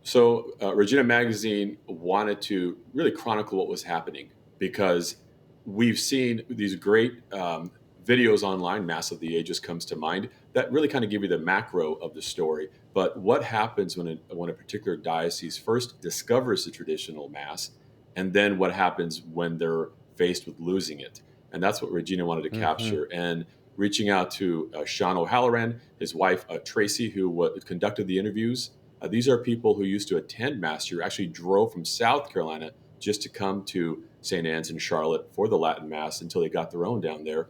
So Regina Magazine wanted to really chronicle what was happening, because we've seen these great videos online. Mass of the Ages comes to mind, that really kind of give you the macro of the story. But what happens when a particular diocese first discovers the traditional Mass, and then what happens when they're faced with losing it? And that's what Regina wanted to capture. And reaching out to Sean O'Halloran, his wife Tracy, who conducted the interviews. These are people who used to attend Mass here, actually drove from South Carolina just to come to St. Anne's in Charlotte for the Latin Mass until they got their own down there.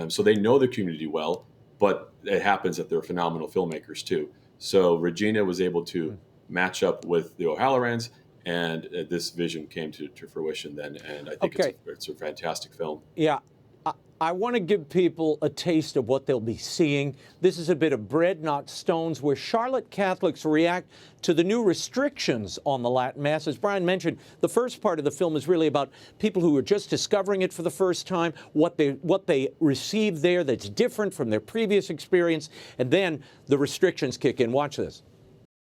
So they know the community well, but it happens that they're phenomenal filmmakers too. So Regina was able to match up with the O'Hallorans, and this vision came to fruition then. And I think it's a fantastic film. Yeah. I want to give people a taste of what they'll be seeing. This is a bit of Bread, Not Stones, where Charlotte Catholics react to the new restrictions on the Latin Mass. As Brian mentioned, the first part of the film is really about people who are just discovering it for the first time, what they receive there that's different from their previous experience, and then the restrictions kick in. Watch this.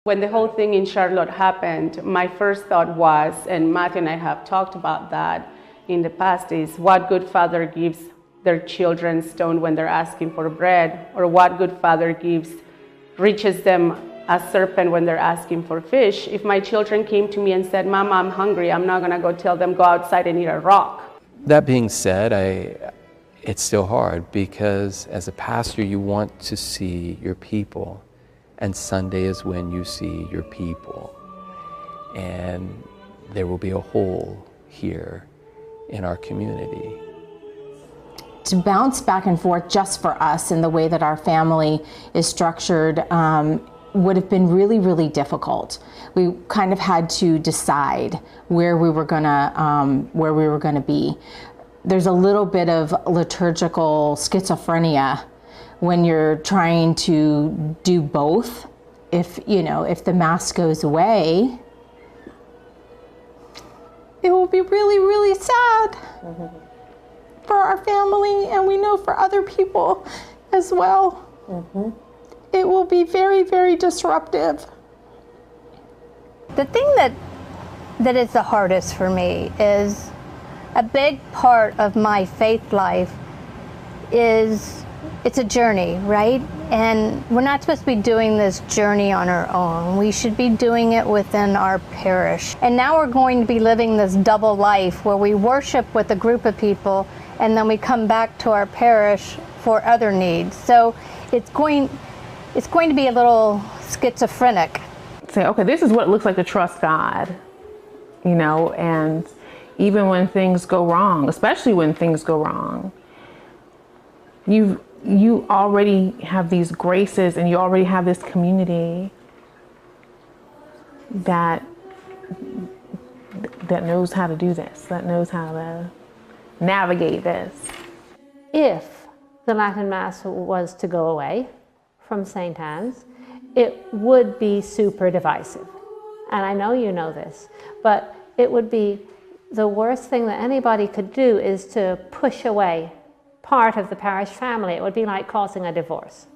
When the whole thing in Charlotte happened, my first thought was, and Matt and I have talked about that in the past, is what good father gives their children stone when they're asking for bread, or what good father reaches them a serpent when they're asking for fish? If my children came to me and said, Mama, I'm hungry, I'm not gonna go tell them go outside and eat a rock. That being said, it's still hard, because as a pastor you want to see your people, and Sunday is when you see your people. And there will be a hole here in our community. To bounce back and forth just for us in the way that our family is structured would have been really, really difficult. We kind of had to decide where we were gonna be. There's a little bit of liturgical schizophrenia when you're trying to do both. If the Mass goes away, it will be really, really sad. For our family, and we know for other people as well. It will be very, very disruptive. The thing that is the hardest for me is a big part of my faith life is it's a journey, right? And we're not supposed to be doing this journey on our own. We should be doing it within our parish. And now we're going to be living this double life where we worship with a group of people and then we come back to our parish for other needs. So it's going to be a little schizophrenic. Say, okay, this is what it looks like to trust God, and even when things go wrong, especially when things go wrong, you already have these graces and you already have this community that knows how to do this, that knows how to navigate this. If the Latin Mass was to go away from St. Anne's, it would be super divisive. And I know you know this, but it would be the worst thing that anybody could do is to push away part of the parish family. It would be like causing a divorce.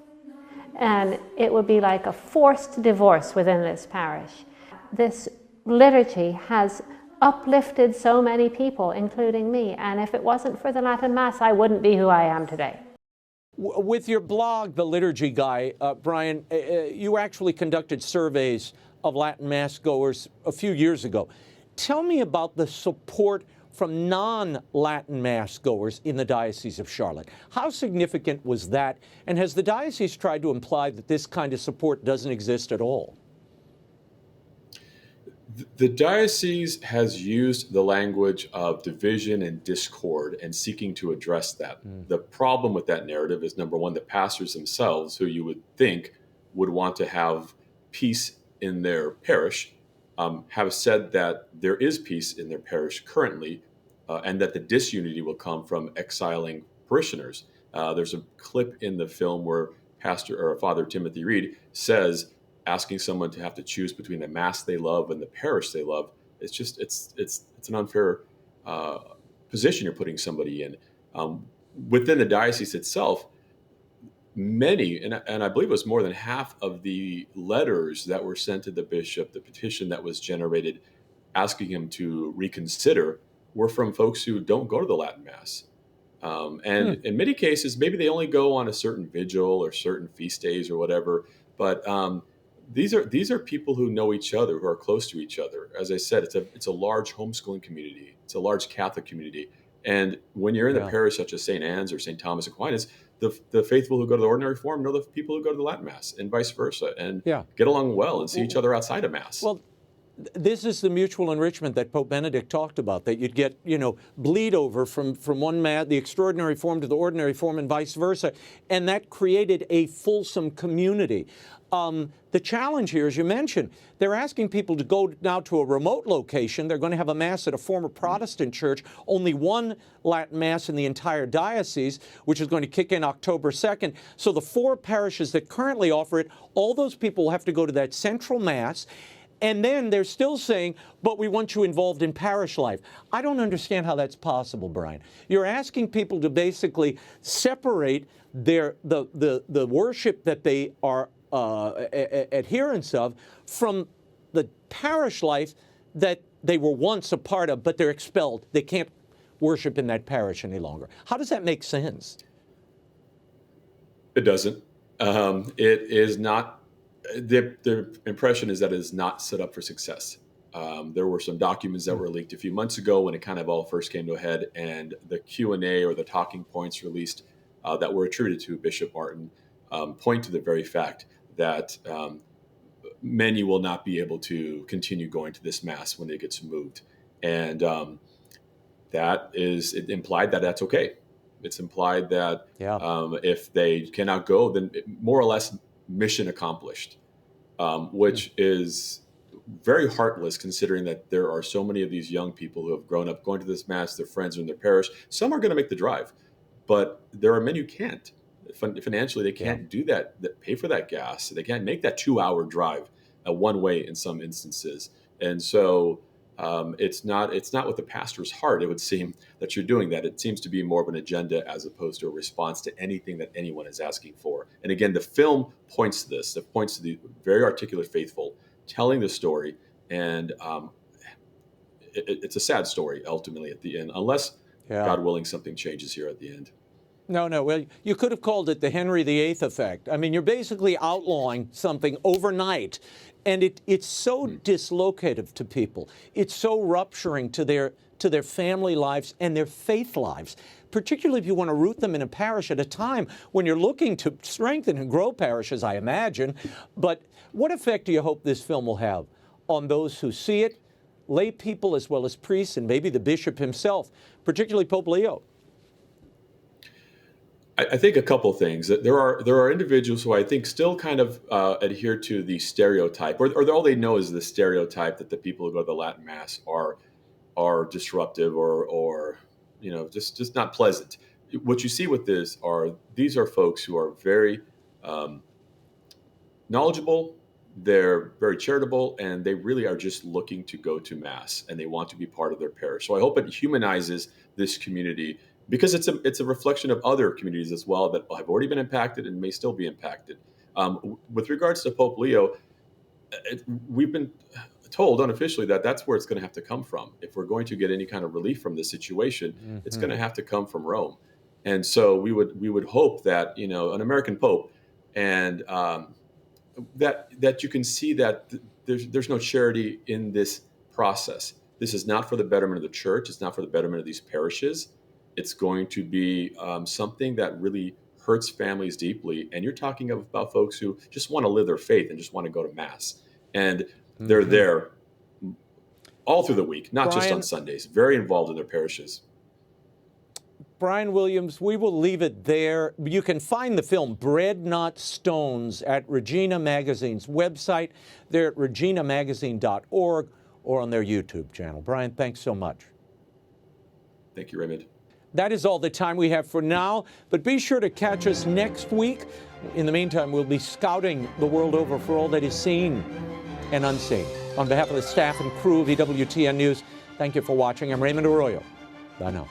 And it would be like a forced divorce within this parish. This liturgy has uplifted so many people, including me, and if it wasn't for the Latin Mass, I wouldn't be who I am today. With your blog, The Liturgy Guy, Brian, you actually conducted surveys of Latin Mass goers a few years ago. Tell me about the support from non-Latin Mass goers in the Diocese of Charlotte. How significant was that, and has the diocese tried to imply that this kind of support doesn't exist at all? The diocese has used the language of division and discord and seeking to address that. The problem with that narrative is, number one, the pastors themselves, who you would think would want to have peace in their parish, have said that there is peace in their parish currently, and that the disunity will come from exiling parishioners. There's a clip in the film where Father Timothy Reed says asking someone to have to choose between the mass they love and the parish they love, it's an unfair position you're putting somebody in. Within the diocese itself, many, and I believe it was more than half of the letters that were sent to the bishop, the petition that was generated asking him to reconsider, were from folks who don't go to the Latin Mass. And in many cases, maybe they only go on a certain vigil or certain feast days or whatever. But these are people who know each other, who are close to each other. As I said, it's a large homeschooling community. It's a large Catholic community. And when you're in a parish such as St. Anne's or St. Thomas Aquinas, the faithful who go to the ordinary form know the people who go to the Latin Mass, and vice versa, and get along well and see each other outside of Mass. Well, this is the mutual enrichment that Pope Benedict talked about, that you'd get, bleed over from one Mass, the extraordinary form to the ordinary form, and vice versa. And that created a fulsome community. The challenge here, as you mentioned, they're asking people to go now to a remote location. They're going to have a Mass at a former Protestant church, only one Latin Mass in the entire diocese, which is going to kick in October 2nd. So the 4 parishes that currently offer it, all those people will have to go to that central Mass. And then they're still saying, but we want you involved in parish life. I don't understand how that's possible, Brian. You're asking people to basically separate the worship that they are adherents of from the parish life that they were once a part of, but they're expelled. They can't worship in that parish any longer. How does that make sense? It doesn't. It is not. The impression is that it is not set up for success. There were some documents that were leaked a few months ago when it kind of all first came to a head, and the Q&A or the talking points released that were attributed to Bishop Martin point to the very fact that many will not be able to continue going to this Mass when it gets moved. And that is implied that that's okay. It's implied that if they cannot go, then more or less mission accomplished, which is very heartless considering that there are so many of these young people who have grown up going to this Mass, their friends are in their parish. Some are going to make the drive, but there are many who can't. Financially, they can't do that, pay for that gas. They can't make that 2-hour drive one way in some instances. And so it's not with the pastor's heart, it would seem, that you're doing that. It seems to be more of an agenda as opposed to a response to anything that anyone is asking for. And again, the film points to this. It points to the very articulate faithful telling the story. And it's a sad story, ultimately, at the end, unless, God willing, something changes here at the end. No. Well, you could have called it the Henry VIII effect. I mean, you're basically outlawing something overnight, and it's so dislocative to people. It's so rupturing to their family lives and their faith lives, particularly if you want to root them in a parish at a time when you're looking to strengthen and grow parishes, I imagine. But what effect do you hope this film will have on those who see it, lay people as well as priests, and maybe the bishop himself, particularly Pope Leo? I think a couple things. There are individuals who I think still kind of adhere to the stereotype, or all they know is the stereotype that the people who go to the Latin Mass are disruptive or just not pleasant. What you see with this these are folks who are very knowledgeable. They're very charitable, and they really are just looking to go to Mass, and they want to be part of their parish. So I hope it humanizes this community, because it's a reflection of other communities as well that have already been impacted and may still be impacted. With regards to Pope Leo, we've been told unofficially that that's where it's going to have to come from. If we're going to get any kind of relief from this situation, it's going to have to come from Rome. And so we would hope that, an American Pope, and that you can see that there's no charity in this process. This is not for the betterment of the church. It's not for the betterment of these parishes. It's going to be something that really hurts families deeply. And you're talking about folks who just want to live their faith and just want to go to Mass. And they're there all through the week, not just on Sundays, very involved in their parishes. Brian Williams, we will leave it there. You can find the film Bread Not Stones at Regina Magazine's website. They're at reginamagazine.org or on their YouTube channel. Brian, thanks so much. Thank you, Raymond. that is all the time we have for now, but be sure to catch us next week. In the meantime, we'll be scouting the world over for all that is seen and unseen. On behalf of the staff and crew of EWTN News, thank you for watching. I'm Raymond Arroyo. Bye now.